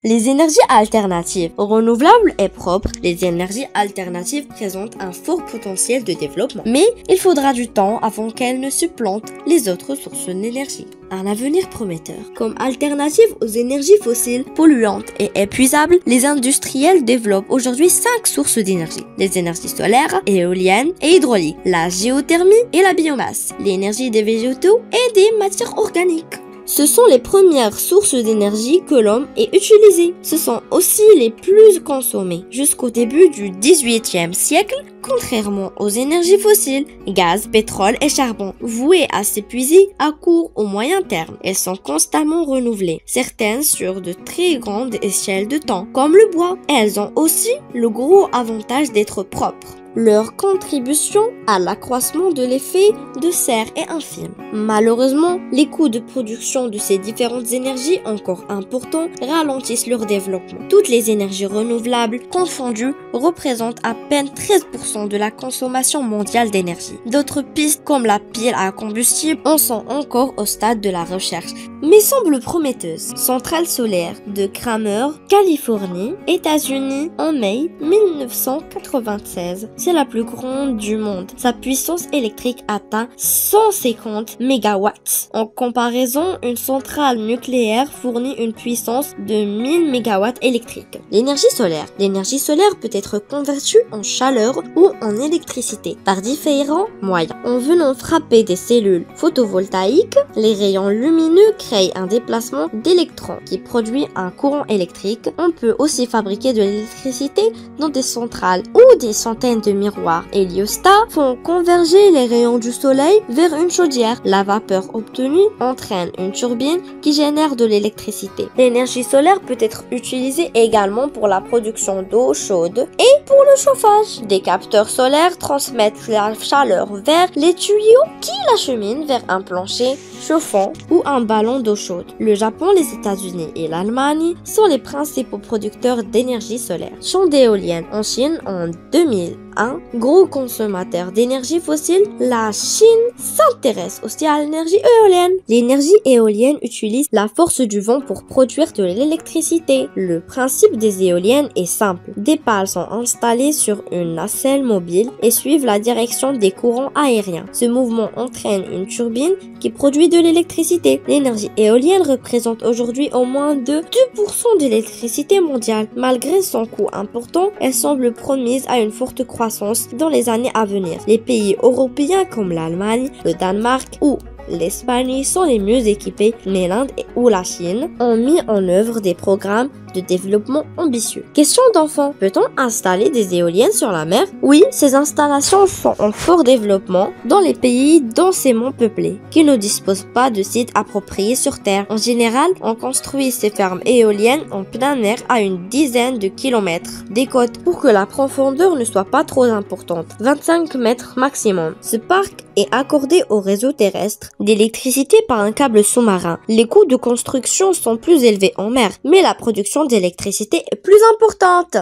Les énergies alternatives, renouvelables et propres, les énergies alternatives présentent un fort potentiel de développement. Mais il faudra du temps avant qu'elles ne supplantent les autres sources d'énergie. Un avenir prometteur. Comme alternative aux énergies fossiles, polluantes et épuisables, les industriels développent aujourd'hui 5 sources d'énergie. Les énergies solaires, éoliennes et hydrauliques, la géothermie et la biomasse, l'énergie des végétaux et des matières organiques. Ce sont les premières sources d'énergie que l'homme ait utilisées. Ce sont aussi les plus consommées. Jusqu'au début du XVIIIe siècle, contrairement aux énergies fossiles, gaz, pétrole et charbon, vouées à s'épuiser à court ou moyen terme. Elles sont constamment renouvelées, certaines sur de très grandes échelles de temps, comme le bois. Elles ont aussi le gros avantage d'être propres. Leur contribution à l'accroissement de l'effet de serre est infime. Malheureusement, les coûts de production de ces différentes énergies encore importants ralentissent leur développement. Toutes les énergies renouvelables confondues représentent à peine 13% de la consommation mondiale d'énergie. D'autres pistes comme la pile à combustible en sont encore au stade de la recherche, mais semblent prometteuses. Centrale solaire de Kramer, Californie, États-Unis en mai 1996. C'est la plus grande du monde. Sa puissance électrique atteint 150 MW. En comparaison, une centrale nucléaire fournit une puissance de 1000 MW électriques. L'énergie solaire. L'énergie solaire peut être convertie en chaleur ou en électricité par différents moyens. En venant frapper des cellules photovoltaïques, les rayons lumineux créent un déplacement d'électrons qui produit un courant électrique. On peut aussi fabriquer de l'électricité dans des centrales ou des centaines de miroirs héliostats font converger les rayons du soleil vers une chaudière. La vapeur obtenue entraîne une turbine qui génère de l'électricité. L'énergie solaire peut être utilisée également pour la production d'eau chaude et pour le chauffage. Des capteurs solaires transmettent la chaleur vers les tuyaux qui l'acheminent vers un plancher chauffant ou un ballon d'eau chaude. Le Japon, les États-Unis et l'Allemagne sont les principaux producteurs d'énergie solaire. Champ d'éoliennes en Chine en 2001, gros consommateur d'énergie fossile, la Chine s'intéresse aussi à l'énergie éolienne. L'énergie éolienne utilise la force du vent pour produire de l'électricité. Le principe des éoliennes est simple. Des pales sont installées sur une nacelle mobile et suivent la direction des courants aériens. Ce mouvement entraîne une turbine qui produit de l'électricité. L'énergie éolienne représente aujourd'hui au moins de 2% de l'électricité mondiale. Malgré son coût important, elle semble promise à une forte croissance dans les années à venir. Les pays européens comme l'Allemagne, le Danemark ou l'Espagne sont les mieux équipés, mais l'Inde ou la Chine ont mis en œuvre des programmes de développement ambitieux. Question d'enfant. Peut-on installer des éoliennes sur la mer? Oui, ces installations sont en fort développement dans les pays densément peuplés, qui ne disposent pas de sites appropriés sur Terre. En général, on construit ces fermes éoliennes en plein air à une dizaine de kilomètres des côtes pour que la profondeur ne soit pas trop importante, 25 mètres maximum. Ce parc est accordé au réseau terrestre d'électricité par un câble sous-marin. Les coûts de construction sont plus élevés en mer, mais la production d'électricité est plus importante.